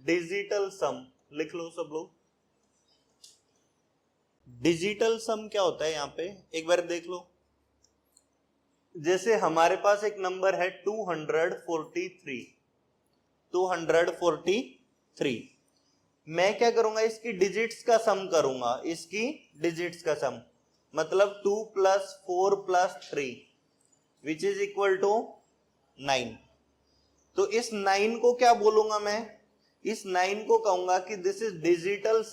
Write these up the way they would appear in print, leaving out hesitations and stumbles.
Digital सम लिख लो सब लोग। डिजिटल सम क्या होता है यहां पे एक बार देख लो। जैसे हमारे पास एक नंबर है 243। मैं क्या करूंगा, इसकी डिजिट्स का सम करूंगा, इसकी डिजिट्स का सम मतलब 2 + 4 + 3 विच इज इक्वल टू 9। तो इस 9 को क्या बोलूंगा मैं, इस 9 को कहूंगा कि this is digital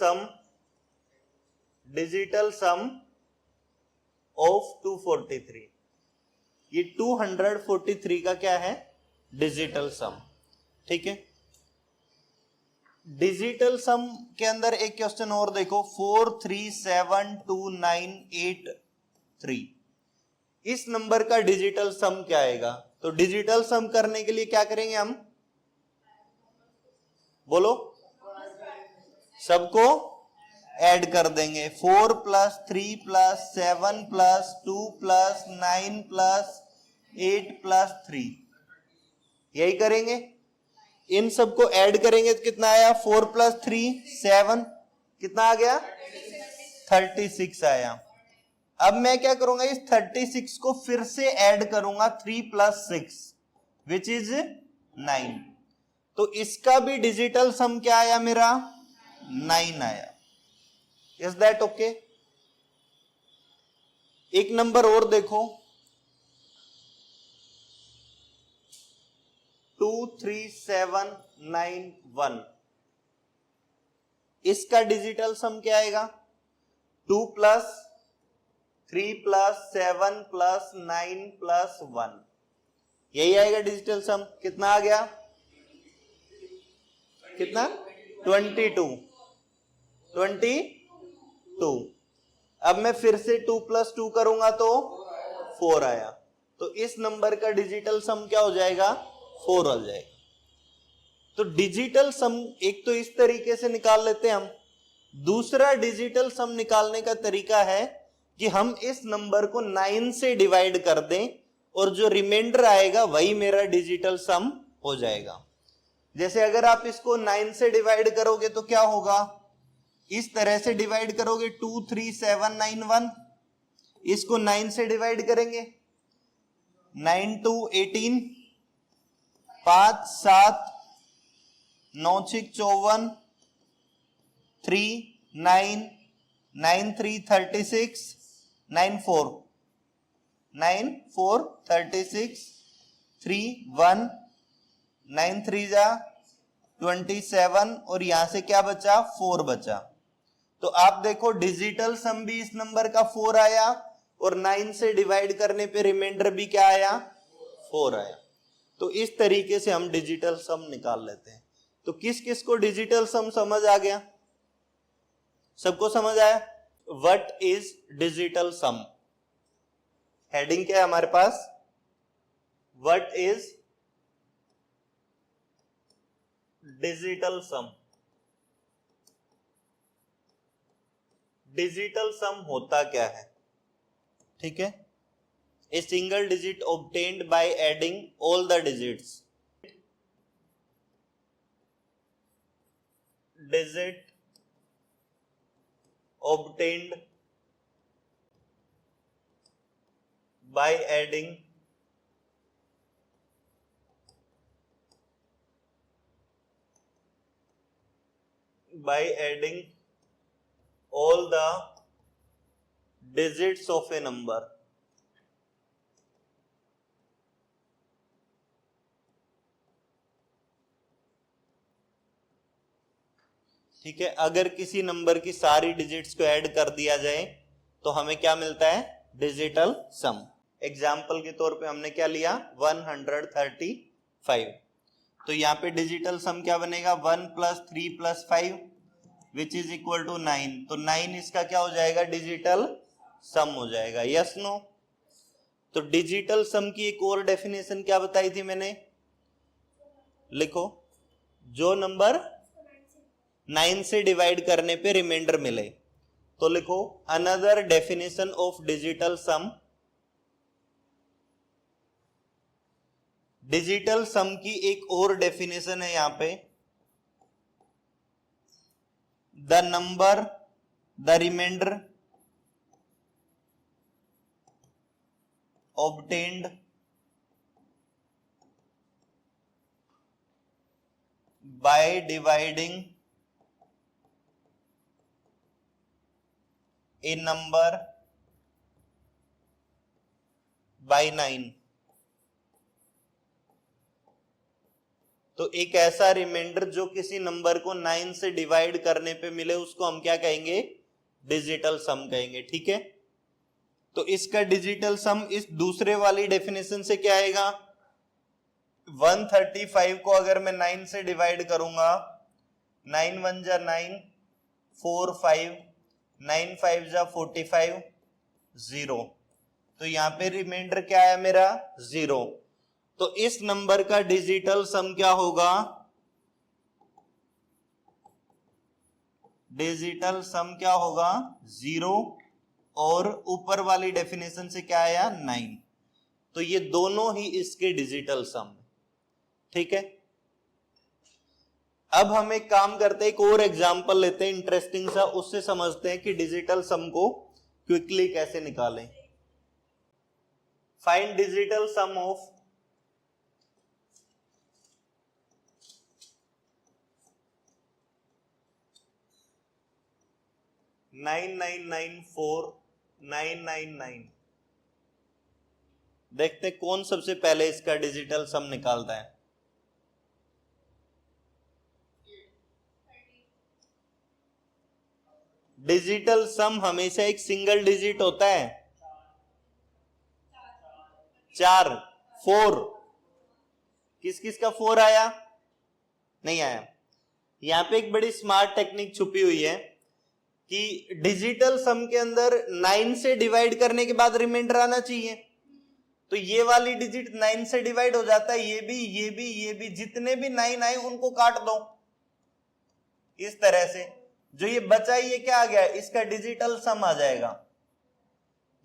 sum of 243। ये 243 का क्या है, डिजिटल सम। ठीक है, डिजिटल सम के अंदर एक क्वेश्चन और देखो, 4372983। इस नंबर का डिजिटल सम क्या आएगा? तो डिजिटल सम करने के लिए क्या करेंगे हम, बोलो, सबको ऐड कर देंगे। 4 + 3 + 7 + 2 + 9 + 8 + 3, यही करेंगे। इन सबको ऐड करेंगे तो कितना आया, 4 + 3 7, कितना आ गया, 36 आया। अब मैं क्या करूंगा, इस 36 को फिर से ऐड करूंगा 3 + 6 विच इज 9। तो इसका भी डिजिटल सम क्या आया मेरा, 9 आया। Is that okay? एक नंबर और देखो, 23791। इसका डिजिटल सम क्या आएगा, 2 + 3 + 7 + 9 + 1, यही आएगा डिजिटल सम। कितना आ गया, कितना, 22। अब मैं फिर से 2 + 2 करूंगा तो 4 आया। तो इस नंबर का डिजिटल सम क्या हो जाएगा, 4 हो जाएगा। तो डिजिटल सम एक तो इस तरीके से निकाल लेते हैं हम। दूसरा डिजिटल सम निकालने का तरीका है कि हम इस नंबर को 9 से डिवाइड कर दें और जो रिमाइंडर आएगा वही मेरा डिजिटल सम हो जाएगा। जैसे अगर आप इसको 9 से डिवाइड करोगे तो क्या होगा, इस तरह से डिवाइड करोगे 23791। इसको 9 से डिवाइड करेंगे, 9 × 2 18, 5 7 9 6 54, 3 9 9 3 36, 9 4 36, 3 1 9 3 जा 27 और यहां से क्या बचा, 4 बचा। तो आप देखो डिजिटल सम भी इस नंबर का 4 आया और 9 से डिवाइड करने पे रिमाइंडर भी क्या आया, 4 आया। तो इस तरीके से हम डिजिटल सम निकाल लेते हैं। तो किस किस को डिजिटल सम समझ आ गया, सबको समझ आया? What is digital sum? Heading क्या है हमारे पास, what is digital sum. Digital sum होता क्या है, ठीक है? A single digit obtained by adding all the digits। Digit obtained by adding all the digits of a number। ठीक है, अगर किसी नंबर की सारी डिजिट्स को ऐड कर दिया जाए तो हमें क्या मिलता है, डिजिटल सम। एग्जाम्पल के तौर पे हमने क्या लिया, 135। तो यहाँ पे डिजिटल सम क्या बनेगा, 1 + 3 + 5 विच इज इक्वल टू 9। तो 9 इसका क्या हो जाएगा, डिजिटल सम हो जाएगा। Yes no? तो डिजिटल सम की एक और डेफिनेशन क्या बताई थी मैंने, लिखो, जो नंबर 9 से डिवाइड करने पे रिमाइंडर मिले। तो लिखो, another definition of digital sum. Digital sum की एक और डेफिनेशन है यहां पे, the number, the remainder obtained by dividing a number by 9। तो एक ऐसा रिमाइंडर जो किसी नंबर को 9 से डिवाइड करने पे मिले उसको हम क्या कहेंगे? डिजिटल सम कहेंगे। ठीक है, तो इसका डिजिटल सम इस दूसरे वाली डेफिनेशन से क्या आएगा? 135 को अगर मैं 9 से डिवाइड करूंगा, 9 1 जा 9, 4 5, 9 5 जा 45, 0। तो यहां पे रिमाइंडर क्या आया मेरा? 0। तो इस नंबर का डिजिटल सम क्या होगा? डिजिटल सम क्या होगा? 0। और ऊपर वाली डेफिनेशन से क्या आया? 9। तो ये दोनों ही इसके डिजिटल सम। ठीक है, अब हम एक काम करते हैं, एक और एग्जांपल लेते हैं इंटरेस्टिंग सा, उससे समझते हैं कि डिजिटल सम को क्विकली कैसे निकालें। Find digital sum of 9994,999। देखते कौन सबसे पहले इसका डिजिटल सम निकालता है। डिजिटल सम हमेशा एक सिंगल डिजिट होता है। 4, 4। किस किस का 4 आया? नहीं आया। यहां पे एक बड़ी स्मार्ट टेक्निक छुपी हुई है कि डिजिटल सम के अंदर 9 से डिवाइड करने के बाद रिमाइंडर आना चाहिए। तो ये वाली डिजिट 9 से डिवाइड हो जाता है, ये भी, ये भी, ये भी, जितने भी 9 आए उनको काट दो इस तरह से। जो ये बचा ये क्या आ गया? इसका डिजिटल सम आ जाएगा।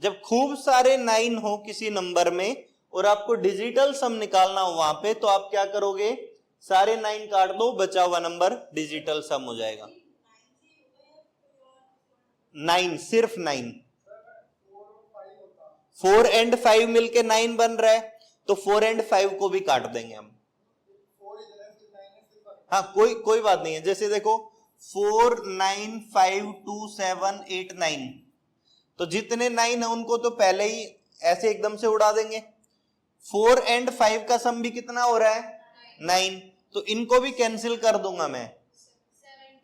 जब खूब सारे 9 हो किसी नंबर में और आपको डिजिटल सम निकालना हो वहां पे, तो आप क्या करोगे? सारे 9 काट दो, बचा हुआ नंबर डिजिटल सम हो जाएगा। 9, सिर्फ 9। 4 एंड 5 मिलके 9 बन रहा है, तो 4 एंड 5 को भी काट देंगे हम। हाँ, कोई बात नहीं है। जैसे देखो 4 9 5 2 7 8 9, तो जितने 9 है उनको तो पहले ही ऐसे एकदम से उड़ा देंगे। 4 एंड 5 का सम भी कितना हो रहा है? 9, तो इनको भी कैंसिल कर दूंगा मैं।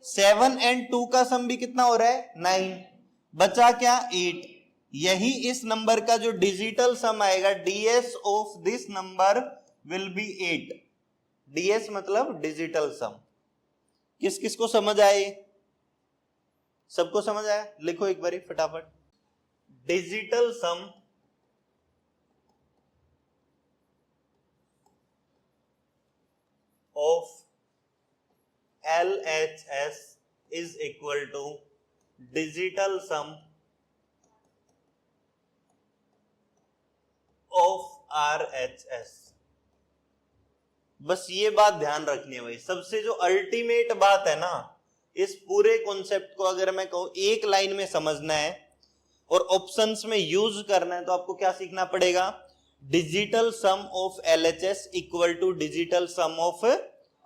7 एंड 2 का सम भी कितना हो रहा है? 9। बचा क्या? 8। यही इस नंबर का जो डिजिटल सम आएगा, ds of this number will be 8। ds मतलब डिजिटल सम। किस किस को समझ आए? सबको समझ आया? लिखो एक बारी फटाफट। Digital sum of LHS is equal to digital sum of RHS। बस ये बात ध्यान रखनी है भाई। सबसे जो अल्टीमेट बात है ना, इस पूरे कॉन्सेप्ट को अगर मैं कहूं एक लाइन में समझना है और ऑप्शंस में यूज करना है, तो आपको क्या सीखना पड़ेगा? Digital sum of LHS equal to digital sum of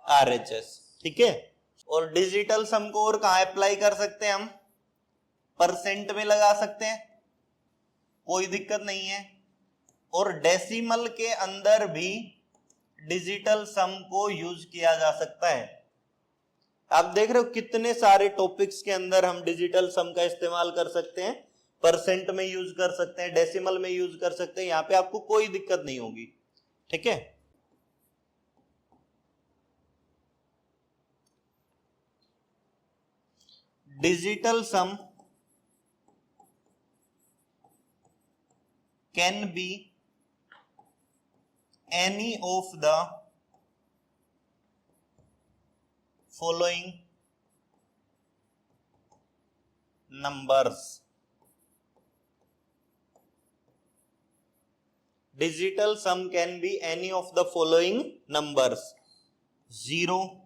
RHS। ठीक है, और डिजिटल सम को और कहां अप्लाई कर सकते हैं हम? परसेंट में लगा सकते हैं, कोई दिक्कत नहीं है। और डेसिमल के अंदर भी डिजिटल सम को यूज किया जा सकता है। आप देख रहे हो कितने सारे टॉपिक्स के अंदर हम डिजिटल सम का इस्तेमाल कर सकते हैं। परसेंट में यूज कर सकते हैं, डेसिमल में यूज कर सकते हैं, यहां पे आपको कोई दिक्कत नहीं होगी। ठीक है, digital sum can be any of the following numbers। Digital sum can be any of the following numbers: 0,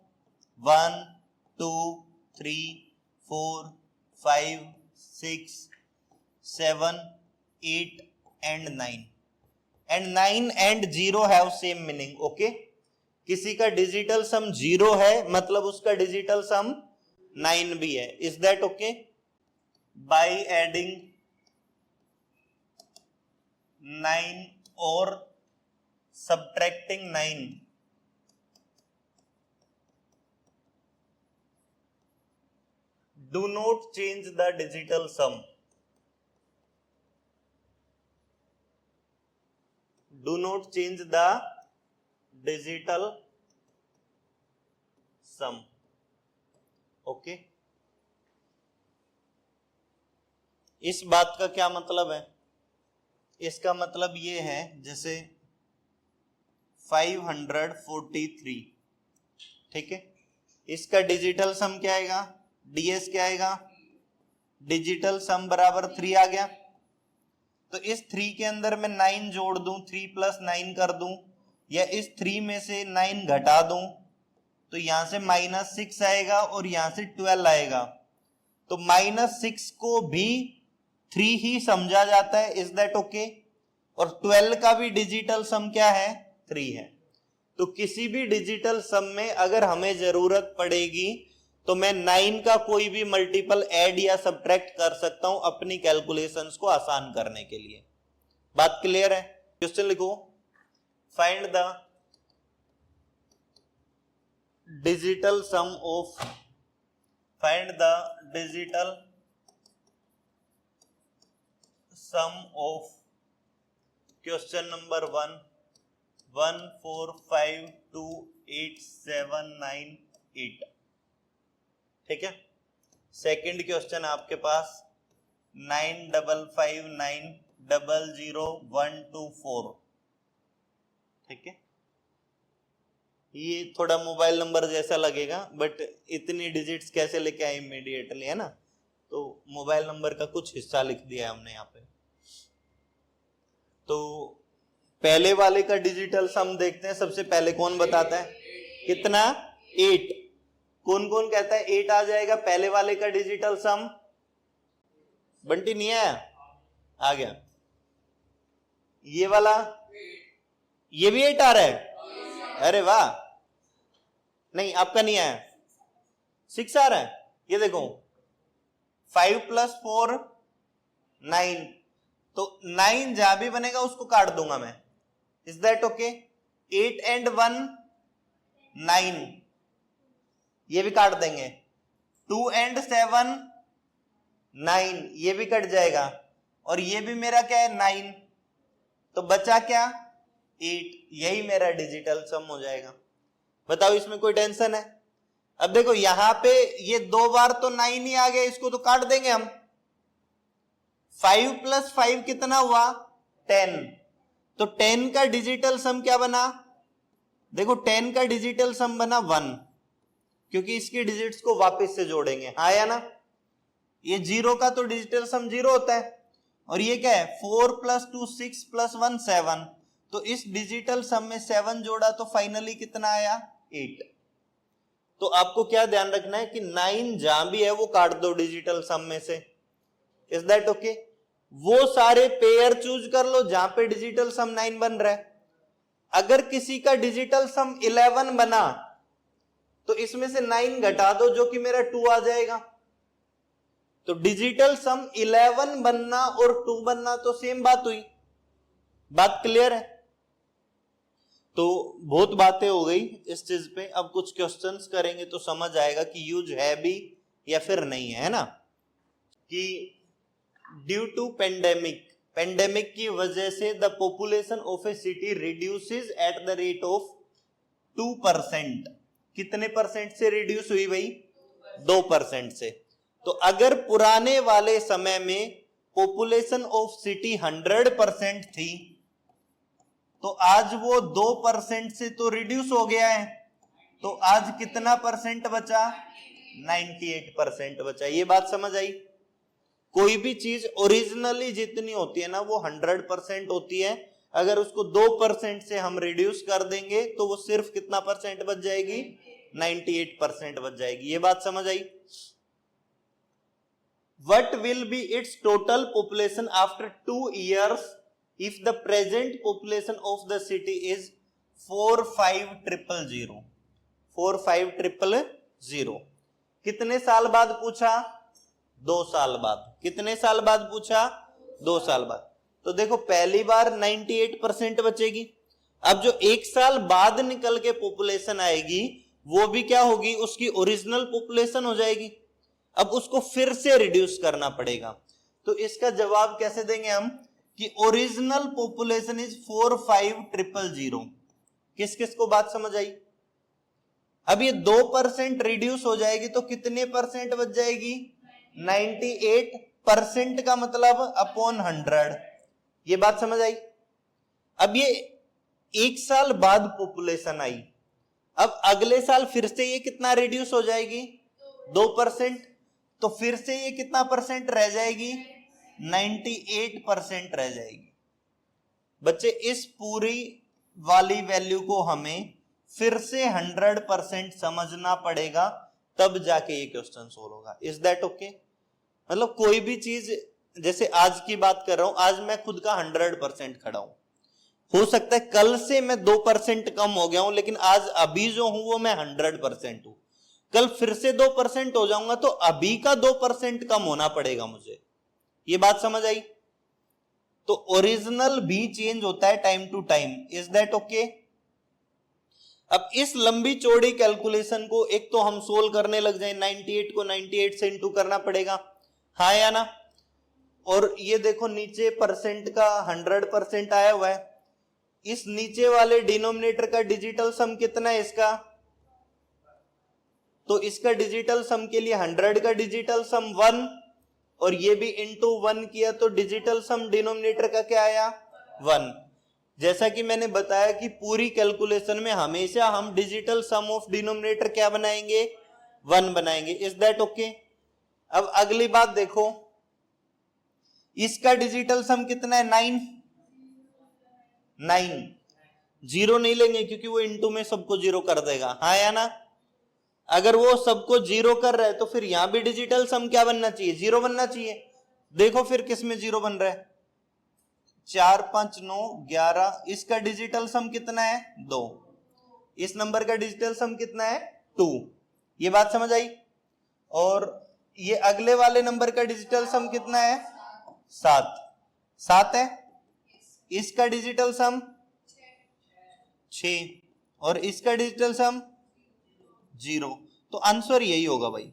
1, 2, 3, 4 5 6 7 8 and 9 and 9 and 0 have same meaning. Okay किसी का डिजिटल सम 0 है मतलब उसका डिजिटल सम 9 भी है. Is that okay? By adding 9 और subtracting 9 do not change the digital sum. Do not change the digital sum. Okay इस बात का क्या मतलब है? इसका मतलब ये है जैसे 543, ठीक है, इसका डिजिटल सम क्या आएगा? डीएस क्या आएगा? डिजिटल सम बराबर 3 आ गया. तो इस 3 के अंदर मैं 9 जोड़ दूं, 3 + 9 कर दूं, या इस 3 में से 9 घटा दूं, तो यहां से -6 आएगा और यहां से 12 आएगा. तो -6 को भी 3 ही समझा जाता है. Is that okay? और 12 का भी डिजिटल सम क्या है? 3 है. तो किसी भी डिजिटल सम में अगर हमें जरूरत पड़ेगी तो मैं 9 का कोई भी मल्टीपल ऐड या सब्ट्रैक्ट कर सकता हूं अपनी कैलकुलेशंस को आसान करने के लिए. बात क्लियर है? क्वेश्चन लिखो. Find the digital sum of question number 1 1 4 5 2 8 7 9 8. ठीक है. सेकंड क्वेश्चन आपके पास 9 5 5 9 0 0 1 2 4. ठीक है. ये थोड़ा मोबाइल नंबर जैसा लगेगा बट इतनी डिजिट्स कैसे लेके आए इमीडिएटली, है ना? तो मोबाइल नंबर का कुछ हिस्सा लिख दिया हमने यहाँ पे. तो पहले वाले का डिजिटल सम देखते हैं. सबसे पहले कौन बताता है? कितना? 8. कौन कौन कहता है 8 आ जाएगा पहले वाले का डिजिटल सम? बंटी नहीं आया? आ गया. ये वाला, ये भी 8 आ रहा है. अरे वाह. नहीं आपका नहीं आया, 6 आ रहा है. ये देखो 5 + 4 9. तो 9 जहां भी बनेगा उसको काट दूंगा मैं. Is that okay? 8 and 1 9, ये भी काट देंगे. 2 and 7 9, ये भी कट जाएगा. और ये भी मेरा क्या है? 9. तो बचा क्या? 8. यही मेरा डिजिटल सम हो जाएगा. बताओ इसमें कोई टेंशन है? अब देखो यहां पे ये 2 बार तो 9 ही आ गया, इसको तो काट देंगे हम. 5 + 5 कितना हुआ? 10. तो 10 का डिजिटल सम क्या बना? देखो 10 का डिजिटल सम बना 1, क्योंकि इसकी डिजिट्स को वापस से जोड़ेंगे. आया ना? ये 0 का तो डिजिटल सम 0 होता है. और ये क्या है? 4 + 2 6 + 1 7. तो इस डिजिटल सम में 7 जोड़ा तो फाइनली कितना आया? 8. तो आपको क्या ध्यान रखना है कि 9 जहां भी है वो काट दो डिजिटल सम में से. Is that okay? वो सारे पेयर चूज कर लो जहां पे डिजिटल सम 9 बन रहा है. अगर किसी का डिजिटल सम 11 बना तो इसमें से 9 घटा दो जो कि मेरा 2 आ जाएगा. तो डिजिटल सम 11 बनना और 2 बनना तो सेम बात हुई. बात क्लियर है? तो बहुत बातें हो गई इस चीज पे. अब कुछ क्वेश्चंस करेंगे तो समझ आएगा कि यूज है भी या फिर नहीं है ना. कि ड्यू टू पेंडेमिक की वजह से the population of A city reduces at the rate of 2%. कितने परसेंट से रिड्यूस हुई भाई? 2% से. तो अगर पुराने वाले समय में पॉपुलेशन ऑफ सिटी 100% थी तो आज वो 2% से तो रिड्यूस हो गया है. तो आज कितना परसेंट बचा? 98% बचा. ये बात समझ आई? कोई भी चीज ओरिजिनली जितनी होती है ना वो 100% होती है. अगर उसको 2% से हम रिड्यूस कर देंगे तो वो सिर्फ कितना परसेंट बच जाएगी? 98% बच जाएगी. ये बात समझ आई? what will be its total population after 2 years if the present population of the city is 45000? 45000 कितने साल बाद पूछा? 2 साल बाद। कितने साल बाद पूछा? 2 साल बाद। तो देखो पहली बार 98% बचेगी। अब जो 1 साल बाद निकल के पॉपुलेशन आएगी वो भी क्या होगी? उसकी ओरिजिनल पॉपुलेशन हो जाएगी। अब उसको फिर से रिड्यूस करना पड़ेगा। तो इसका जवाब कैसे देंगे हम कि ओरिजिनल पॉपुलेशन इज 45000। किस किस को बात समझ आई? अब ये 2% रिड्यूस हो जाएगी तो कितने परसेंट बच जाएगी? 98% का मतलब अपॉन 100। ये बात समझ आई? अब ये 1 साल बाद पॉपुलेशन आई, अब अगले साल फिर से ये कितना रिड्यूस हो जाएगी? 2%। तो फिर से ये कितना परसेंट रह जाएगी? 98% रह जाएगी। बच्चे इस पूरी वाली वैल्यू को हमें फिर से 100% समझना पड़ेगा, तब जाके ये क्वेश्चन सोल्व होगा। Is that okay? मतलब कोई भी चीज, जैसे आज की बात कर रहा हूं, आज मैं खुद का 100% खड़ा हूं, हो सकता है कल से मैं 2% कम हो गया हूं, लेकिन आज अभी जो हूं वो मैं 100% हूं। कल फिर से 2% हो जाऊंगा तो अभी का 2% कम होना पड़ेगा मुझे। ये बात समझ आई? तो ओरिजिनल भी चेंज होता है time to time. Is that okay? अब इस लंबी चौड़ी कैलकुलेशन को एक तो हम सोल्व करने लग जाए, 98 को 98 से इंटू करना पड़ेगा, हाँ या ना? और ये देखो नीचे परसेंट का 100% आया हुआ है। इस नीचे वाले डिनोमिनेटर का डिजिटल सम कितना है इसका? तो इसका डिजिटल सम के लिए 100 का डिजिटल सम 1, और ये भी इंटू 1 किया तो डिजिटल सम डिनोमिनेटर का क्या आया? 1। जैसा कि मैंने बताया कि पूरी कैलकुलेशन में हमेशा हम डिजिटल सम ऑफ डिनोमिनेटर क्या बनाएंगे? 1 बनाएंगे। Is that okay? अब अगली बात देखो, इसका डिजिटल सम कितना है? 9। 9 जीरो नहीं लेंगे क्योंकि वो इंटू में सबको जीरो कर देगा, हाँ या ना? अगर वो सबको जीरो कर रहा है तो फिर यहां भी डिजिटल सम क्या बनना चाहिए? 0 बनना चाहिए। देखो फिर किस में 0 बन रहा है? 4 5 9 11। इसका डिजिटल सम कितना है? 2। इस नंबर का डिजिटल सम कितना है? 2। ये बात समझ आई? और ये अगले वाले नंबर का डिजिटल सम कितना है? 7। 7 है। इसका डिजिटल सम 6, और इसका डिजिटल सम 0। तो आंसर यही होगा भाई,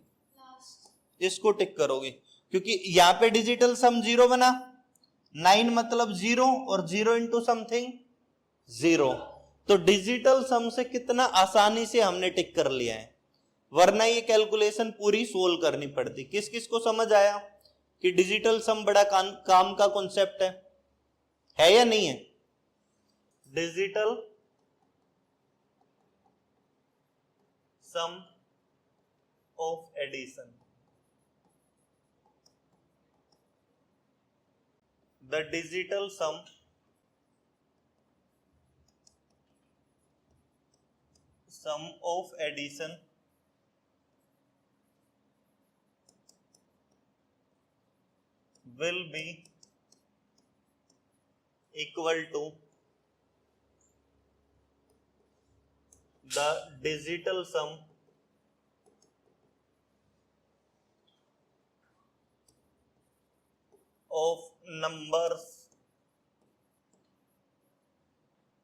इसको टिक करोगे क्योंकि यहां पे डिजिटल सम 0 बना। 9 मतलब 0, और 0 इंटू समथिंग 0। तो डिजिटल सम से कितना आसानी से हमने टिक कर लिया है, वरना ये कैलकुलेशन पूरी सोल्व करनी पड़ती। किस किस को समझ आया कि डिजिटल सम बड़ा काम का कॉन्सेप्ट है या नहीं है? Digital sum of addition. The digital sum of addition will be equal to the digital sum of numbers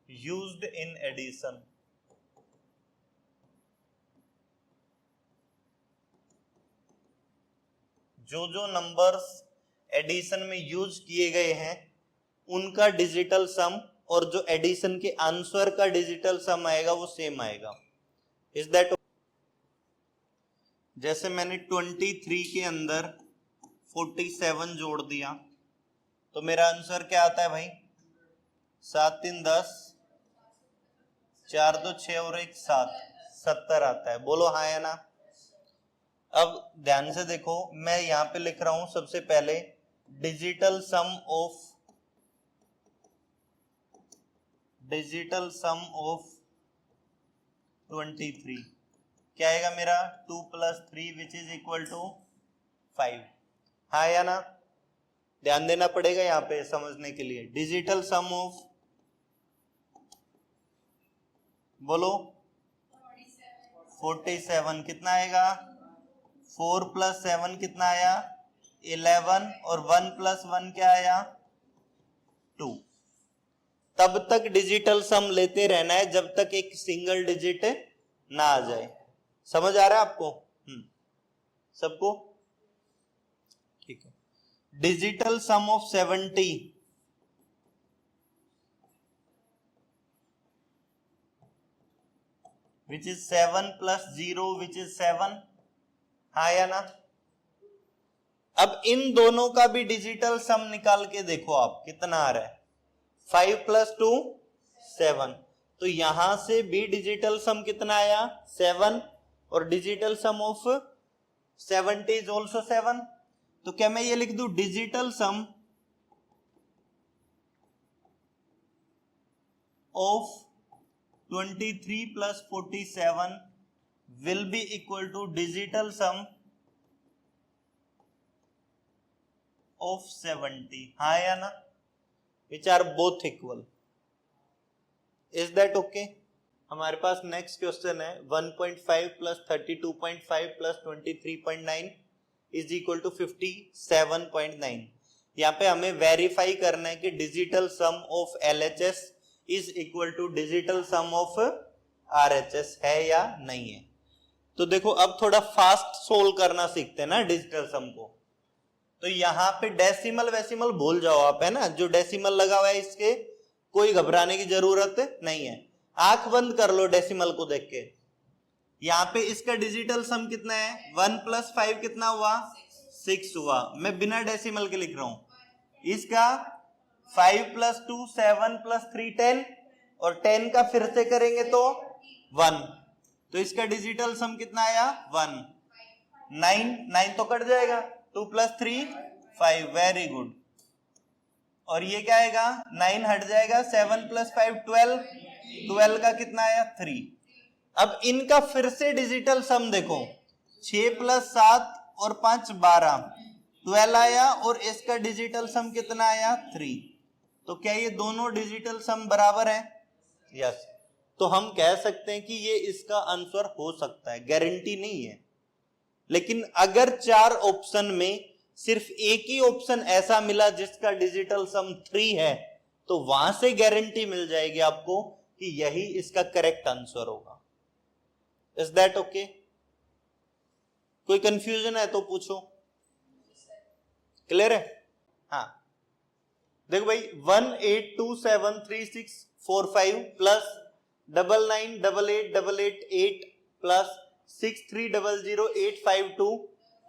used in addition. जो जो नंबर्स एडिशन में यूज किए गए हैं उनका डिजिटल सम, और जो एडिशन के आंसर का डिजिटल सम आएगा वो सेम आएगा। Is that? जैसे मैंने 23 के अंदर 47 जोड़ दिया तो मेरा आंसर क्या आता है भाई? 7 3 10, 4 2 6 और 1 7, 70 आता है। बोलो हाँ या ना? अब ध्यान से देखो, मैं यहां पे लिख रहा हूं सबसे पहले डिजिटल सम ऑफ 23 क्या आएगा मेरा? 2 + 3 विच इज इक्वल टू 5। हाँ या ना? ध्यान देना पड़ेगा यहाँ पे समझने के लिए। डिजिटल सम ऑफ, बोलो 47 कितना आएगा? 4 + 7 कितना आया? 11 और 1 + 1 क्या आया? 2। तब तक डिजिटल सम लेते रहना है जब तक एक सिंगल डिजिट ना आ जाए। समझ आ रहा है आपको? सबको ठीक है। Digital sum of 70 which is 7 + 0 which is 7, हाँ या ना? अब इन दोनों का भी डिजिटल सम निकाल के देखो आप कितना आ रहा है। 5 + 2 7, तो यहां से भी डिजिटल सम कितना आया? 7, और digital sum of 70 is also 7। तो क्या मैं ये लिख दूं digital sum of 23 + 47 will be equal to digital sum of 70, हाँ या ना? Which are both equal. Is that okay? हमारे पास नेक्स्ट क्वेश्चन है 1.5 + 32.5 + 23.9 इज इक्वल टू 57.9। यहाँ पे हमें वेरीफाई करना है कि digital sum of LHS is equal to digital sum of RHS है या नहीं है। तो देखो अब थोड़ा फास्ट सोल्व करना सीखते हैं ना डिजिटल सम को। तो यहाँ पे डेसिमल वेसिमल भूल जाओ आप, है ना? जो डेसिमल लगा हुआ है इसके कोई घबराने की जरूरत नहीं है। आंख बंद कर लो डेसिमल को देख के। यहाँ पे इसका डिजिटल सम कितना है? 1 + 5 कितना हुआ? 6 हुआ। मैं बिना डेसिमल के लिख रहा हूं। इसका 5 + 2 7 + 3 10, और 10 का फिर से करेंगे तो 1, तो इसका डिजिटल सम कितना आया? 1। 9 तो कट जाएगा, 2 + 3 5, वेरी गुड। और ये क्या आएगा? 9 हट जाएगा, 7 + 5 12 का कितना आया? 3। अब इनका फिर से डिजिटल सम देखो, 6 + 7 और 5 12, 12 आया, और इसका डिजिटल सम कितना आया? 3। तो क्या ये दोनों डिजिटल सम बराबर है? यस। तो हम कह सकते हैं कि ये इसका आंसर हो सकता है, गारंटी नहीं है। लेकिन अगर 4 ऑप्शन में सिर्फ एक ही ऑप्शन ऐसा मिला जिसका डिजिटल सम 3 है, तो वहां से गारंटी मिल जाएगी आपको कि यही इसका करेक्ट आंसर होगा। Is that okay? कोई कंफ्यूजन है तो पूछो। क्लियर है? हाँ देखो भाई, 18273645 plus 998888 plus 6300852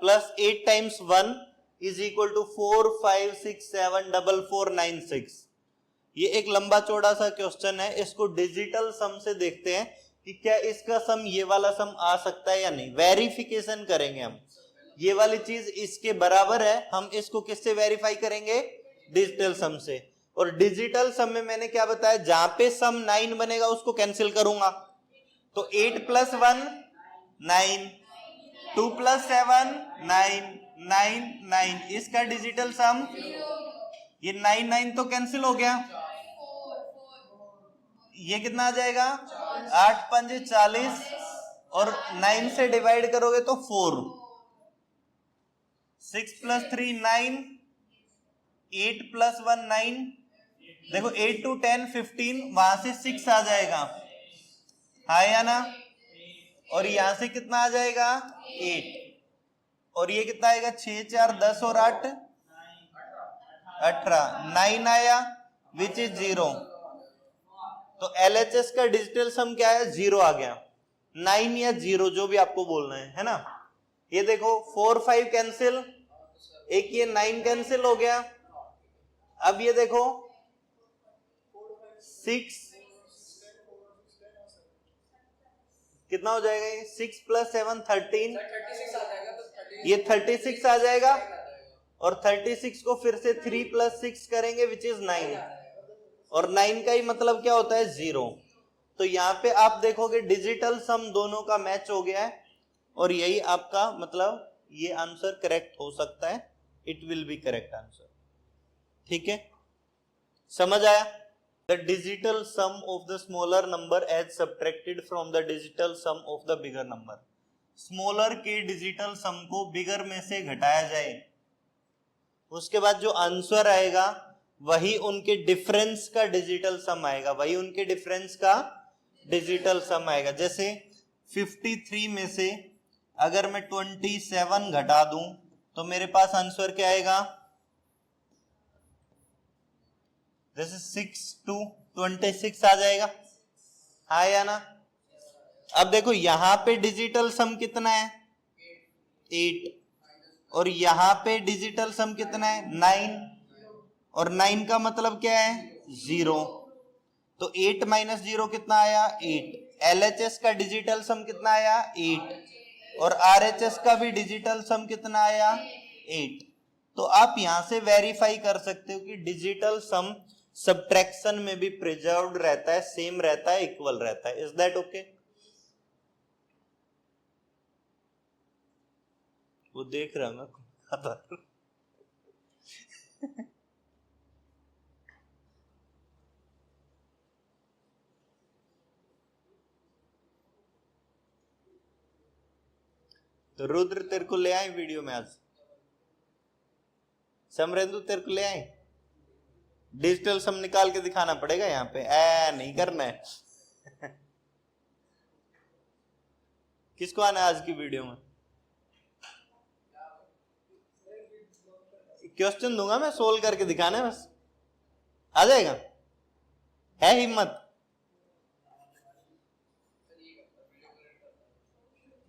plus 8 × 1 is equal to 45674496। ये एक लंबा चौड़ा सा क्वेश्चन है। इसको डिजिटल सम से देखते हैं कि क्या इसका सम ये वाला सम आ सकता है या नहीं। वेरिफिकेशन करेंगे हम, ये वाली चीज इसके बराबर है, हम इसको किससे वेरीफाई करेंगे? डिजिटल सम से। और डिजिटल सम में मैंने क्या बताया, जहां पे सम 9 बनेगा उसको कैंसिल करूंगा। तो 8 + 1 9, 2 + 7 9 9 9, इसका डिजिटल सम ये 9 9 तो कैंसिल हो गया, ये कितना आ जाएगा? 8 × 5 = 40, और 9 से डिवाइड करोगे तो 4। 6 + 3 9, 8 + 1 9, देखो 8 2 10 15, वहां से 6 आ जाएगा, हाँ या ना? और यहां से कितना आ जाएगा? 8, और ये कितना आएगा? 6 4 10 और 8 18, 9 आया विच इज 0। तो LHS का डिजिटल सम क्या है? 0 आ गया। 9 या 0 जो भी आपको बोलना है ना? ये देखो 4 5 कैंसिल, एक ये 9 कैंसिल हो गया। अब ये देखो 6 कितना हो जाएगा? ये 6 + 7 13, ये 36 आ जाएगा, और 36 को फिर से 3 + 6 करेंगे विच इज 9, और 9 का ही मतलब क्या होता है? 0। तो यहाँ पे आप देखोगे डिजिटल सम दोनों का मैच हो गया है, और यही आपका मतलब ये आंसर करेक्ट हो सकता है it will be correct answer. ठीक है, समझ आया? The digital sum of the smaller number as subtracted from the digital sum of the bigger number. Smaller के डिजिटल सम को बिगर में से घटाया जाए, उसके बाद जो आंसर आएगा वही उनके डिफरेंस का डिजिटल सम आएगा, वही उनके डिफरेंस का डिजिटल सम आएगा। जैसे 53 में से अगर मैं 27 घटा दूं तो मेरे पास आंसर क्या आएगा? जैसे 6 to 26 आ जाएगा, हाँ या ना? अब देखो यहां पे डिजिटल सम कितना है? 8, और यहां पे डिजिटल सम कितना है? 9, और 9 का मतलब क्या है? 0। तो 8 माइनस 0 कितना आया? 8। LHS का डिजिटल सम कितना आया? 8, और RHS का भी डिजिटल सम कितना आया? 8। तो आप यहां से वेरीफाई कर सकते हो कि डिजिटल सम सब्ट्रैक्शन में भी प्रिजर्व्ड रहता है, सेम रहता है, इक्वल रहता है। Is that okay? वो देख रहा मैं तो रुद्र तेरे को ले आए वीडियो में आज? समरेंदु तेरे को ले आए? डिजिटल सम निकाल के दिखाना पड़ेगा यहाँ पे, नहीं करना है। किसको आना है आज की वीडियो में? क्वेश्चन दूंगा मैं, सोल्व करके दिखाना है बस, आ जाएगा? है हिम्मत?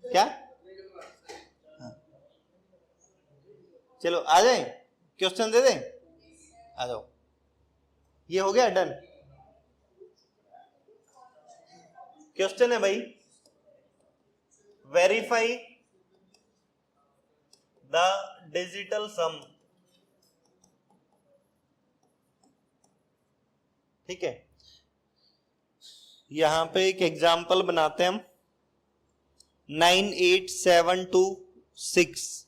क्या? चलो आ जाए, क्वेश्चन दे दें? आ जाओ, ये हो गया डन। क्वेश्चन है भाई, वेरीफाई द डिजिटल सम। ठीक है, यहां पे एक एग्जाम्पल बनाते हैं हम। 98726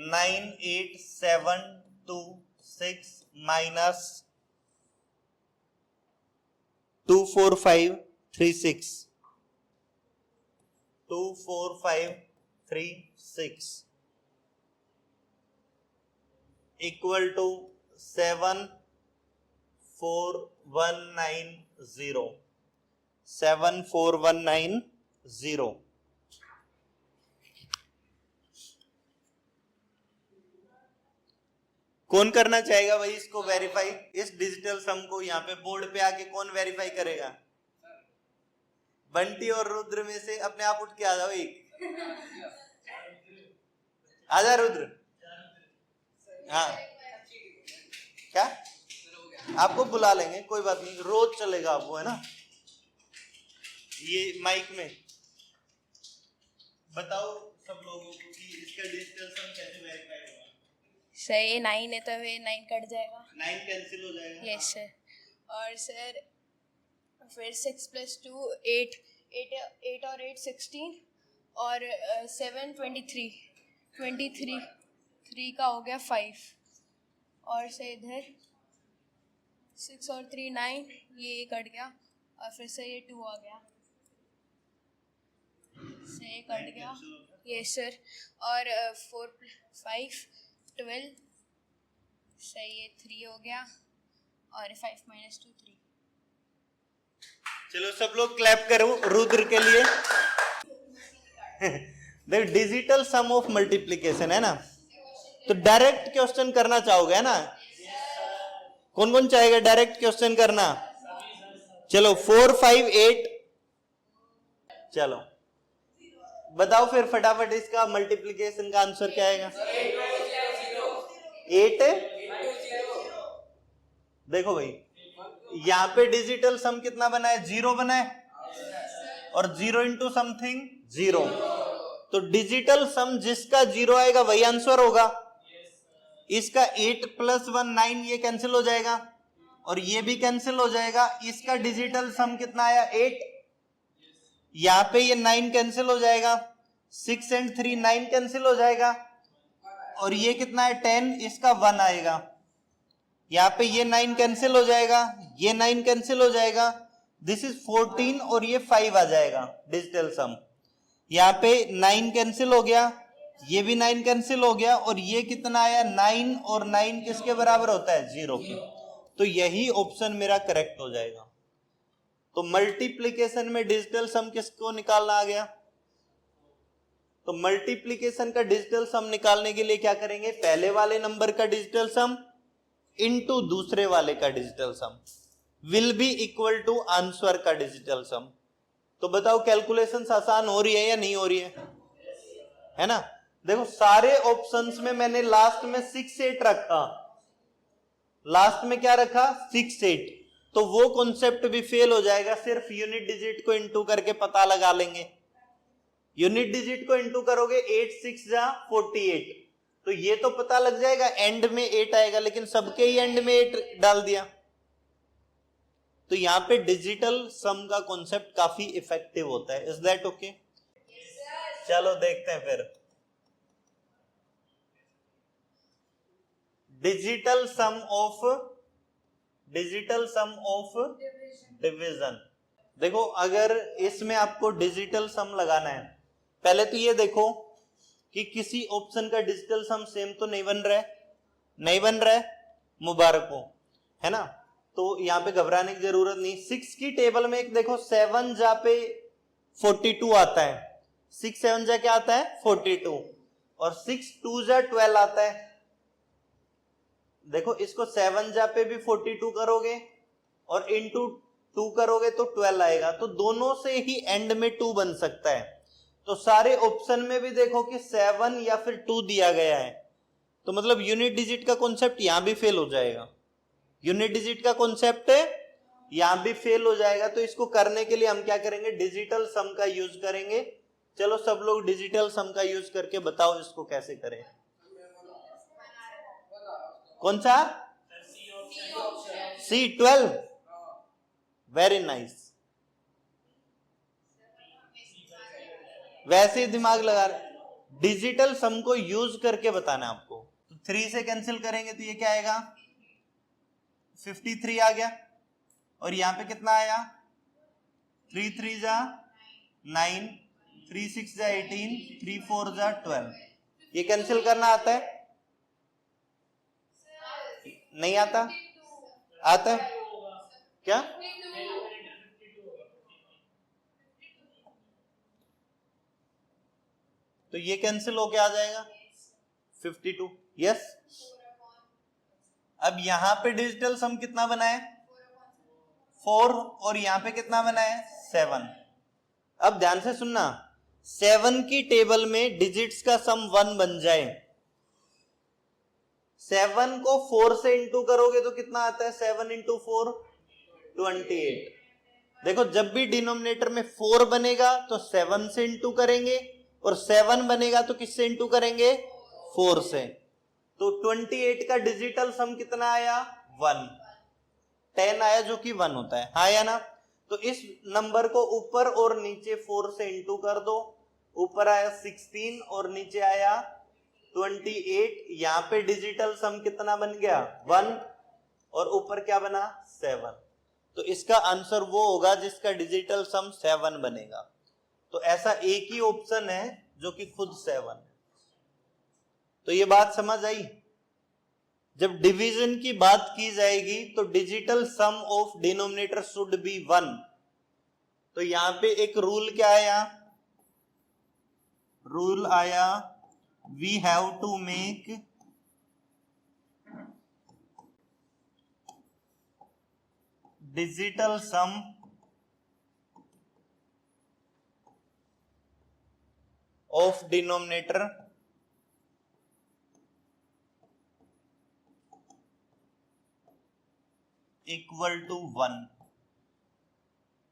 98726 माइनस 24536 24536 इक्वल टू 74190 74190। कौन करना चाहेगा भाई इसको वेरीफाई, इस डिजिटल सम को? यहाँ पे बोर्ड पे आके कौन वेरीफाई करेगा? बंटी और रुद्र में से अपने आप उठ के आ जाओ, एक आजा रुद्र। हाँ, क्या? आपको बुला लेंगे, कोई बात नहीं, रोज चलेगा आपको, है ना? ये माइक में बताओ सब लोगों को कि इसका डिजिटल सम कैसे वेरीफाई होगा। सर ये 9 है तो ये 9 कट जाएगा, 9 कैंसिल हो जाएगा। Yes sir. और सर फिर 6 + 2 8 8 और 8 16 और 7 23 3 का हो गया 5, और से इधर 6 और 3 9, ये कट गया, और फिर से ये 2 आ गया, से ये कट गया, यस सर। और 4 5 12 से ये 3 हो गया, और 5 - 2 3। चलो सब लोग क्लैप करो रुद्र के लिए। देख, डिजिटल सम ऑफ मल्टीप्लिकेशन है ना, तो डायरेक्ट क्वेश्चन करना चाहोगे, है ना? कौन कौन चाहेगा डायरेक्ट क्वेश्चन करना? चलो 4 5 8, चलो बताओ फिर फटाफट इसका मल्टीप्लिकेशन का आंसर क्या आएगा? 8। देखो भाई, यहां पे डिजिटल सम कितना बना है? 0 बना है, और 0 इंटू समथिंग 0, तो डिजिटल सम जिसका 0 आएगा वही आंसर होगा। इसका 8 + 1 9, ये कैंसिल हो जाएगा, और ये भी कैंसिल हो जाएगा। इसका डिजिटल सम कितना आया? 8। यहां पे ये 9 कैंसिल हो जाएगा, 6 and 3 9 कैंसिल हो जाएगा, और ये कितना है 10, इसका 1 आएगा। यहाँ पे ये 9 कैंसिल हो जाएगा, ये 9 कैंसिल हो जाएगा, दिस इज 14 और ये 5 आ जाएगा डिजिटल सम। यहाँ पे 9 कैंसिल हो गया, ये भी 9 कैंसिल हो गया, और ये कितना आया 9, और 9 किसके बराबर होता है 0 के। तो यही ऑप्शन मेरा करेक्ट हो जाएगा। तो मल्टीप्लीकेशन में डिजिटल सम किसको निकालना आ गया? तो मल्टीप्लीकेशन का डिजिटल सम निकालने के लिए क्या करेंगे, पहले वाले नंबर का डिजिटल सम इनटू दूसरे वाले का digital sum will be equal to answer का डिजिटल सम। तो बताओ कैलकुलेशंस आसान हो रही है या नहीं हो रही है ना? देखो सारे ऑप्शंस में मैंने लास्ट में 6 8 रखा, लास्ट में क्या रखा 6 8, तो वो कॉन्सेप्ट भी फेल हो जाएगा। सिर्फ यूनिट डिजिट को इनटू करके पता लगा लेंगे। यूनिट डिजिट को इनटू करोगे 8 6 जा 48, तो ये तो पता लग जाएगा एंड में 8 आएगा, लेकिन सबके ही एंड में 8 डाल दिया। तो यहां पे डिजिटल सम का कॉन्सेप्ट काफी इफेक्टिव होता है। Is that okay? चलो देखते हैं फिर। Digital sum of division. देखो अगर इसमें आपको डिजिटल सम लगाना है, पहले तो ये देखो कि किसी ऑप्शन का डिजिटल सम सेम तो नहीं बन रहा है, मुबारक हो, है ना? तो यहां पे घबराने की जरूरत नहीं। 6 की टेबल में एक देखो 7 जा पे 42 आता है, 6 7 जा क्या आता है 42, और 6 2 जा 12 आता है। देखो इसको 7 जा पे भी 42 करोगे और इंटू 2 करोगे तो 12 आएगा, तो दोनों से ही एंड में 2 बन सकता है। तो सारे ऑप्शन में भी देखो कि 7 या फिर 2 दिया गया है, तो मतलब यूनिट डिजिट का कॉन्सेप्ट यहां भी फेल हो जाएगा। यूनिट डिजिट का कॉन्सेप्ट यहां भी फेल हो जाएगा। तो इसको करने के लिए हम क्या करेंगे, डिजिटल सम का यूज करेंगे। चलो सब लोग डिजिटल सम का यूज करके बताओ इसको कैसे करें। कौन सा? C12। वेरी नाइस, वैसे ही दिमाग लगा रहे। डिजिटल सम को यूज करके बताना है आपको। तो 3 से कैंसिल करेंगे तो ये क्या आएगा 53 आ गया, और यहां पे कितना आया 3 3 जा 9, 3 6 जा 18, 3 4 जा 12। ये कैंसिल करना आता है? नहीं आता? आता है क्या? तो ये कैंसिल होके आ जाएगा 52। यस। अब यहां पे डिजिटल सम कितना बना है 4, और यहां पे कितना बना है 7। अब ध्यान से सुनना, 7 की टेबल में डिजिट्स का सम 1 बन जाए, 7 को 4 से इंटू करोगे तो कितना आता है 7 इंटू 4 28। देखो जब भी डिनोमिनेटर में 4 बनेगा तो 7 से इंटू करेंगे, और 7 बनेगा तो किससे इंटू करेंगे 4 से। तो 28 का डिजिटल सम कितना आया 1, 10 आया जो कि 1 होता है, हाँ या ना? तो इस नंबर को ऊपर और नीचे 4 से इंटू कर दो। ऊपर आया 16 और नीचे आया 28। यहां पे डिजिटल सम कितना बन गया 1, और ऊपर क्या बना 7। तो इसका आंसर वो होगा जिसका डिजिटल सम 7 बनेगा। तो ऐसा एक ही ऑप्शन है जो कि खुद 7 है। तो ये बात समझ आई? जब डिवीजन की बात की जाएगी तो digital sum of denominator should be 1। तो यहां पे एक रूल क्या आया, रूल आया we have to make digital sum of denominator equal to 1।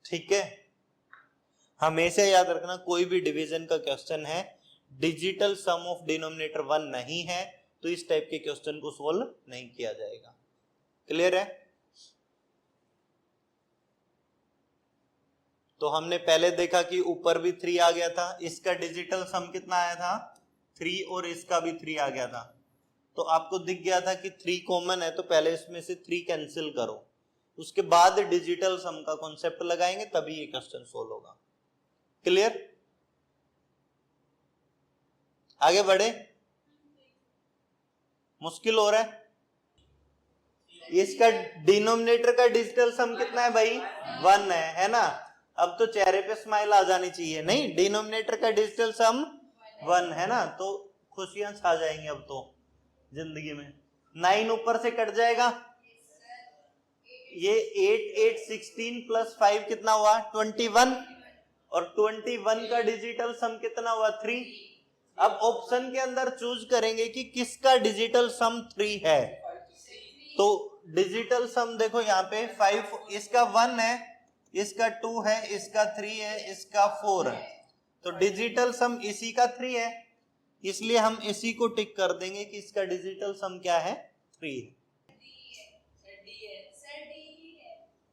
ठीक है, हमेशा याद रखना कोई भी डिवीजन का क्वेश्चन है डिजिटल सम ऑफ डिनोमिनेटर 1 नहीं है तो इस टाइप के क्वेश्चन को सोल्व नहीं किया जाएगा। क्लियर है? तो हमने पहले देखा कि ऊपर भी 3 आ गया था, इसका डिजिटल सम कितना आया था 3, और इसका भी 3 आ गया था। तो आपको दिख गया था कि 3 कॉमन है, तो पहले इसमें से 3 कैंसिल करो, उसके बाद डिजिटल सम का कॉन्सेप्ट लगाएंगे, तभी ये क्वेश्चन सोल्व होगा। क्लियर? आगे बढ़े? मुश्किल हो रहा है? इसका डिनोमिनेटर का डिजिटल सम कितना है भाई? 1 है ना? अब तो चेहरे पे स्माइल आ जानी चाहिए। नहीं, डिनोमिनेटर का डिजिटल सम 1 है ना, तो खुशियां छा जाएंगी अब तो जिंदगी में। 9 ऊपर से कट जाएगा, ये 8 8 16 प्लस 5 कितना हुआ? 21, और 21 का डिजिटल सम कितना हुआ? 3। अब ऑप्शन के अंदर चूज करेंगे कि किसका डिजिटल सम 3 है। तो डिजिटल सम देखो यहाँ पे 5, इसका 1 है, इसका 2 है, इसका 3 है, इसका 4 है, तो डिजिटल सम इसी का 3 है, इसलिए हम इसी को टिक कर देंगे कि इसका डिजिटल सम क्या है? 3 है।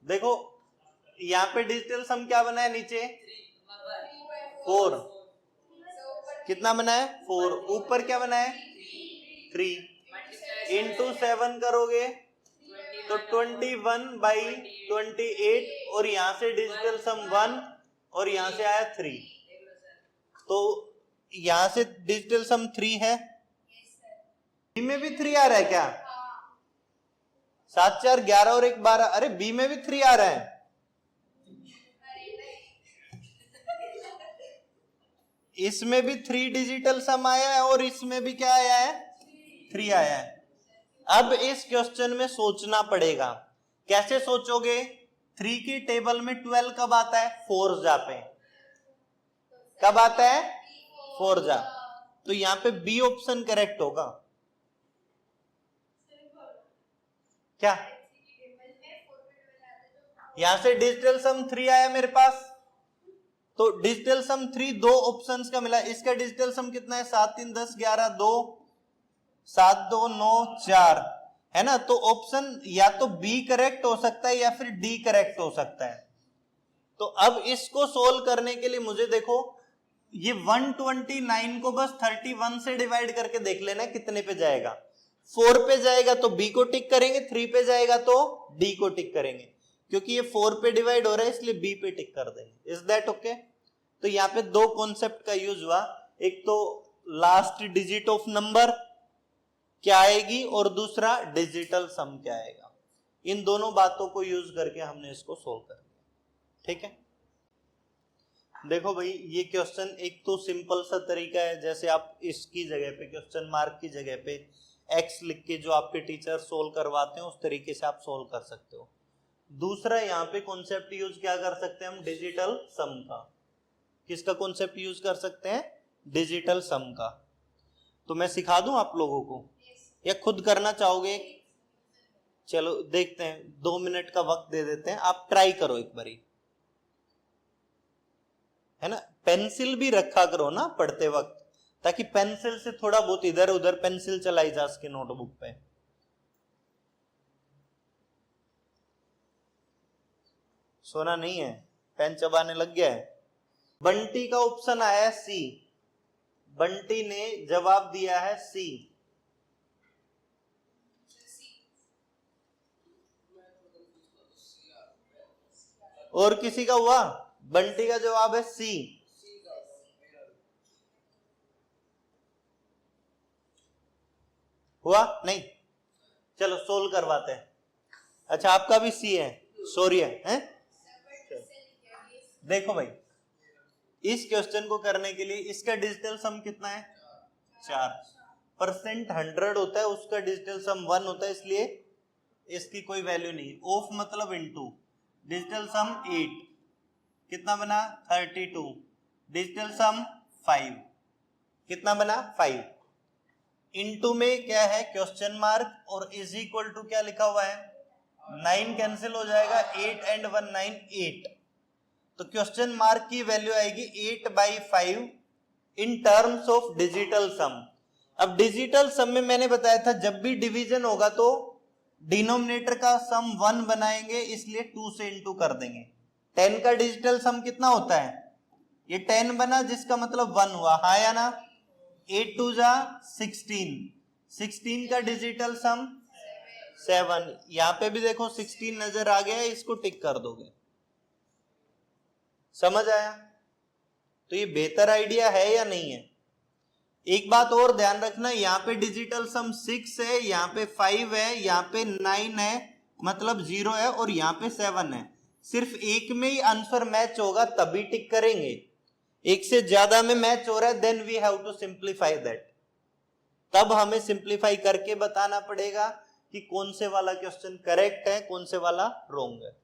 देखो यहाँ पे डिजिटल सम क्या बना है? नीचे 4, कितना बना है? 4, ऊपर क्या बना है? 3, इंटू 7 करोगे तो 21/28, और यहां से डिजिटल सम 1, और यहां से आया 3, तो यहां से डिजिटल सम 3 है। बी में भी 3 आ रहा है क्या? 7 4 11 और 1 12, अरे बी में भी 3 आ रहा है। इसमें भी 3 डिजिटल सम आया है, और इसमें भी क्या आया है? 3 आया है। अब इस क्वेश्चन में सोचना पड़ेगा। कैसे सोचोगे? 3 की टेबल में 12 कब आता है? 4 जा पे। कब आता है? 4 जा। तो यहां पे बी ऑप्शन करेक्ट होगा क्या? यहां से डिजिटल सम 3 आया मेरे पास, तो डिजिटल सम 3 दो ऑप्शंस का मिला। इसका डिजिटल सम कितना है? 7 3 10 11 2 7 2 9 4 है ना। तो ऑप्शन या तो बी करेक्ट हो सकता है या फिर डी करेक्ट हो सकता है। तो अब इसको सोल्व करने के लिए मुझे देखो, ये 129 को बस 31 से डिवाइड करके देख लेना कितने पे जाएगा। 4 पे जाएगा तो बी को टिक करेंगे, 3 पे जाएगा तो डी को टिक करेंगे, क्योंकि ये 4 पे डिवाइड हो रहा है इसलिए बी पे टिक कर देंगे। Is that okay? तो यहाँ पे दो कॉन्सेप्ट का यूज हुआ, एक तो लास्ट डिजिट ऑफ नंबर क्या आएगी और दूसरा डिजिटल सम क्या आएगा। इन दोनों बातों को यूज करके हमने इसको सोल्व कर दिया। ठीक है, देखो भाई ये क्वेश्चन एक तो सिंपल सा तरीका है, जैसे आप इसकी जगह पे क्वेश्चन मार्क की जगह पे एक्स लिख के जो आपके टीचर सोल्व करवाते हैं उस तरीके से आप सोल्व कर सकते हो। दूसरा यहाँ पे कॉन्सेप्ट यूज क्या कर सकते हैं हम? डिजिटल सम का। किसका कॉन्सेप्ट यूज कर सकते हैं? डिजिटल सम का। तो मैं सिखा दूं आप लोगों को या खुद करना चाहोगे? चलो देखते हैं, 2 मिनट का वक्त दे देते हैं, आप ट्राई करो एक बारी, है ना। पेंसिल भी रखा करो ना पढ़ते वक्त, ताकि पेंसिल से थोड़ा बहुत इधर उधर पेंसिल चलाई जा सके नोटबुक पे। सोना नहीं है, पेन चबाने लग गया है। बंटी का ऑप्शन आया है सी, बंटी ने जवाब दिया है सी। और किसी का हुआ? बंटी का जवाब है सी। हुआ नहीं? चलो सोल्व करवाते हैं। अच्छा आपका भी सी है, सॉरी है? देखो भाई इस क्वेश्चन को करने के लिए इसका डिजिटल सम कितना है? 4%। 100 होता है, उसका डिजिटल सम 1 होता है, इसलिए इसकी कोई वैल्यू नहीं। ऑफ मतलब इनटू, डिजिटल सम 8, कितना बना? 32, डिजिटल सम 5, कितना बना? 5। इनटू में क्या है? क्वेश्चन मार्क, और इज इक्वल टू क्या लिखा हुआ है? 9 कैंसिल हो जाएगा, 8 एंड 1 9 8। तो क्वेश्चन मार्क की वैल्यू आएगी 8/5 इन टर्म्स ऑफ डिजिटल सम। अब डिजिटल सम में मैंने बताया था जब भी डिवीजन होगा तो डिनोमिनेटर का सम 1 बनाएंगे, इसलिए 2 से इंटू कर देंगे। 10 का डिजिटल सम कितना होता है? ये 10 बना जिसका मतलब 1 हुआ, हाँ या ना। 8 2 जा 16, 16 का डिजिटल सम 7। यहां पे भी देखो 16 नजर आ गया है, इसको टिक कर दोगे। समझ आया? तो ये बेहतर आइडिया है या नहीं है? एक बात और ध्यान रखना, यहाँ पे डिजिटल सम 6 है, यहाँ पे 5 है, यहाँ पे 9 है, मतलब 0 है, और यहाँ पे 7 है। सिर्फ एक में ही आंसर मैच होगा तभी टिक करेंगे। एक से ज्यादा में मैच हो रहा है, then we have to simplify that. तब हमें सिंप्लीफाई करके बताना पड़ेगा कि कौन से वाला क्वेश्चन करेक्ट है, कौन से वाला रॉन्ग है।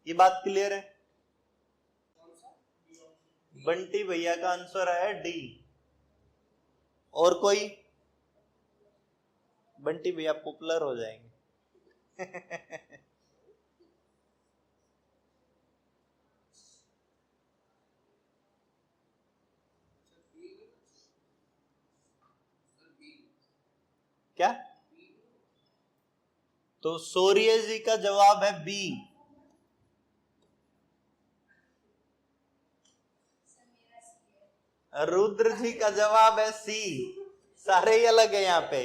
ये बात क्लियर है? बंटी भैया का आंसर आया डी। और कोई? बंटी भैया पॉपुलर हो जाएंगे। क्या? तो सूर्य जी का जवाब है बी। रुद्र जी का जवाब है सी। सारे ही अलग है यहाँ पे।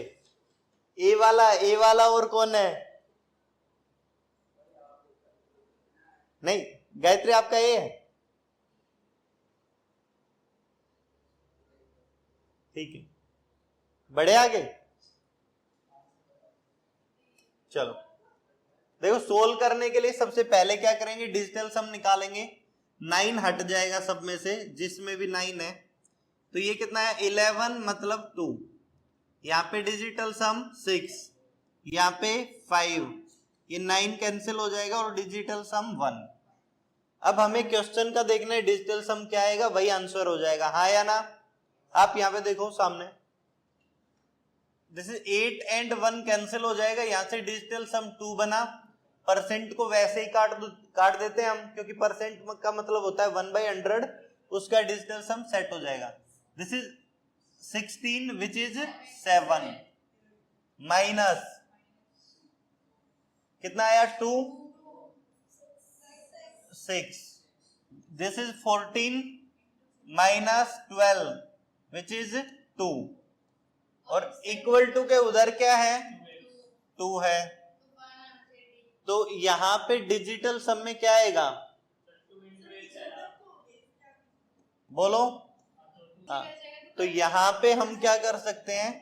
ए वाला और कौन है? नहीं, गायत्री आपका ए है। ठीक है, बढ़े आगे। चलो देखो, सोल्व करने के लिए सबसे पहले क्या करेंगे, डिजिटल सम निकालेंगे। 9 हट जाएगा सब में से, जिसमें भी 9 है। तो ये कितना है? 11 मतलब 2। यहाँ पे डिजिटल सम 6, यहाँ पे 5, ये 9 कैंसिल हो जाएगा और डिजिटल सम 1। अब हमें क्वेश्चन का देखना है डिजिटल सम क्या आएगा, वही आंसर हो जाएगा, हाँ या ना? आप यहाँ पे देखो सामने, दिस इज 8 एंड 1 कैंसिल हो जाएगा, यहां से डिजिटल सम 2 बना। परसेंट को वैसे ही काट देते हैं हम, क्योंकि परसेंट का मतलब होता है 1/100, उसका डिजिटल सम सेट हो जाएगा। This is 16 which is 7 minus कितना आया? 2 6। This is 14 minus 12 which is 2, और इक्वल टू के उधर क्या है? 2 है। तो यहां पे डिजिटल सम में क्या आएगा? बोलो। हाँ, तो यहां पे हम क्या कर सकते हैं,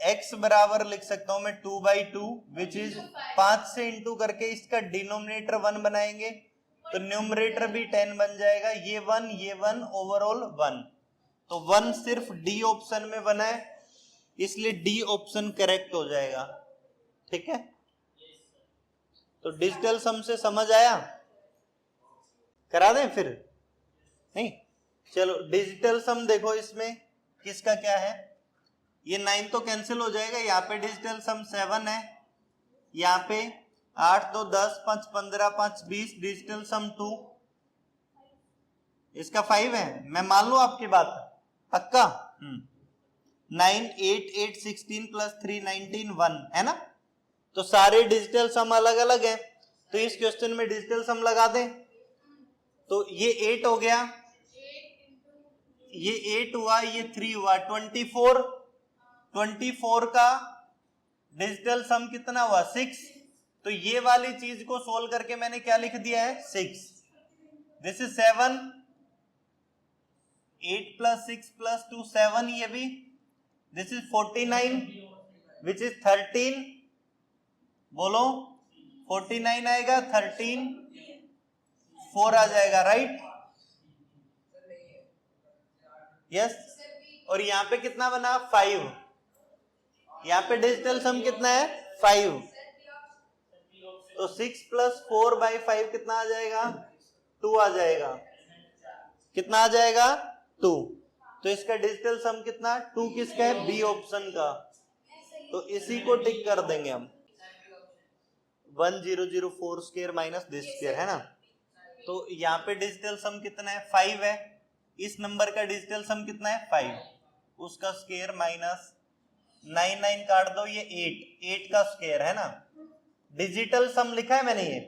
x बराबर लिख सकता हूं मैं 2/2 विच इज 5 से इंटू करके इसका डिनोमिनेटर 1 बनाएंगे, तो न्यूमरेटर भी 10 बन जाएगा। ये 1 ओवरऑल 1। तो 1 सिर्फ डी ऑप्शन में बना है, इसलिए डी ऑप्शन करेक्ट हो जाएगा। ठीक है, तो डिजिटल सम से समझ आया? करा दें फिर? नहीं, चलो डिजिटल सम देखो, इसमें किसका क्या है। ये 9 तो कैंसिल हो जाएगा, यहाँ पे डिजिटल सम 7 है, यहाँ पे 8 2 10 5 15 5 20, डिजिटल सम 2, इसका 5 है। मैं मान लूं आपकी बात, पक्का? 9 8 8 16 प्लस 3 19 1 है ना। तो सारे डिजिटल सम अलग अलग है, तो इस क्वेश्चन में डिजिटल सम लगा दें। तो ये 8 हो गया, ये 8 हुआ, ये 3 हुआ, 24। 24 का डिजिटल सम कितना हुआ? 6। तो ये वाली चीज को सोल्व करके मैंने क्या लिख दिया है? 6। दिस इज 7, 8 प्लस 6 प्लस 2 7, ये भी। This is 49 which is 13। बोलो, 49 आएगा, 13 4 आ जाएगा, राइट? यस। और यहां पे कितना बना? 5। यहां पे डिजिटल सम कितना है? 5। तो 6 प्लस 4/5 कितना आ जाएगा? 2 आ जाएगा। कितना आ जाएगा? 2। तो इसका डिजिटल सम कितना? 2 किसका है? बी ऑप्शन का। तो इसी को टिक कर देंगे हम। 1004 स्क्वायर माइनस दिस स्क्वायर, है ना। तो यहाँ पे डिजिटल सम कितना है? 5 है। इस नंबर का डिजिटल सम कितना है? 5, उसका स्क्वायर माइनस 9 9 काट दो, ये 8 का स्क्वायर, है ना। डिजिटल सम लिखा है मैंने ये,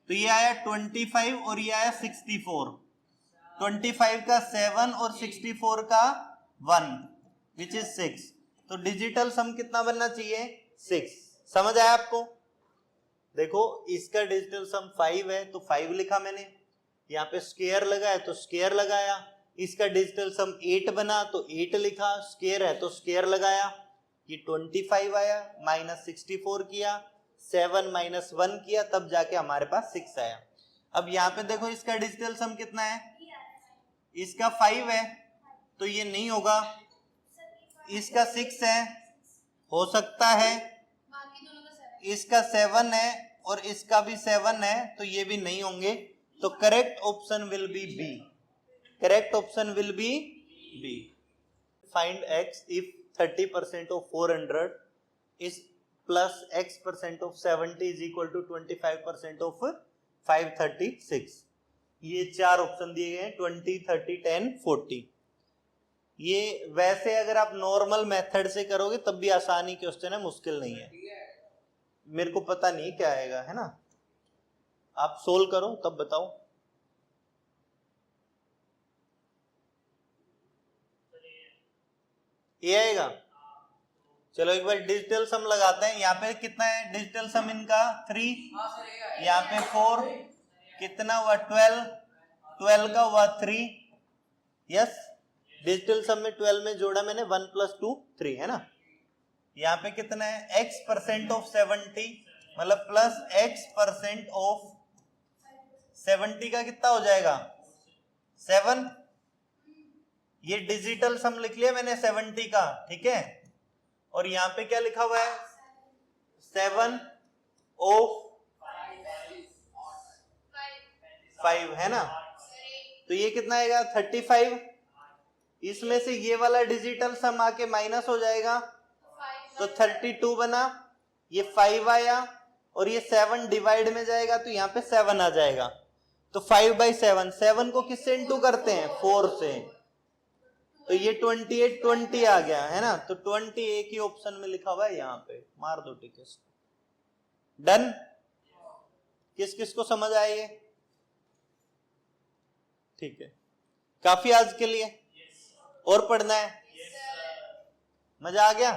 तो ये आया 25 और ये आया 64। 25 का 7 और 64 का 1 विच इज 6। तो डिजिटल सम कितना बनना चाहिए 6। समझ आया आपको? देखो इसका डिजिटल सम 5 है तो 5 लिखा मैंने, यहाँ पे स्क्वायर लगा है तो स्क्वायर लगाया। इसका डिजिटल सम 8 बना तो 8 लिखा, स्क्वायर है तो स्क्वायर लगाया। ये 25 आया, -64 किया, 7 - 1 किया, तब जाके हमारे पास 6 आया। अब यहाँ पे देखो इसका डिजिटल सम कितना है, इसका 5 है तो ये नहीं होगा, इसका 6 है, हो सकता है इसका 7 है और इसका भी 7 है तो ये भी नहीं होंगे। तो correct option will be B. Correct option will be B. Find x if 30% of 400 is plus x% of 70 is equal to 25% of 536। ये 4 ऑप्शन दिए गए हैं, 20, 30, 10, 40। ये वैसे अगर आप नॉर्मल मेथड से करोगे तब भी आसानी क्वेश्चन है, मुश्किल नहीं है। मेरे को पता नहीं क्या आएगा, है ना, आप सोल्व करो तब बताओ। ये आएगा। चलो एक बार डिजिटल सम लगाते हैं। यहाँ पे कितना है डिजिटल सम इनका 3, यहाँ पे 4, कितना हुआ 12, 12 का हुआ 3। यस, डिजिटल सम में 12 में जोड़ा मैंने 1 + 2 3, है ना। यहाँ पे कितना है x% ऑफ 70 मतलब प्लस x% ऑफ 70 का कितना हो जाएगा 7। ये डिजिटल सम लिख लिया मैंने 70 का, ठीक है। और यहाँ पे क्या लिखा हुआ है 7 ऑफ 5, है ना। तो ये कितना आएगा 35। इसमें से ये वाला डिजिटल सम आके माइनस हो जाएगा तो 32 बना, ये 5 आया और ये 7 डिवाइड में जाएगा तो यहाँ पे 7 आ जाएगा। तो 5/7, 7 को किससे इंटू करते हैं 4 से, तो ये 28 20 आ गया, है ना। तो 20 एक ही ऑप्शन में लिखा हुआ है, यहाँ पे मार दो टिक इसको। डन। किस किस को समझ आया ये? ठीक है, काफी आज के लिए। और पढ़ना है? मजा आ गया?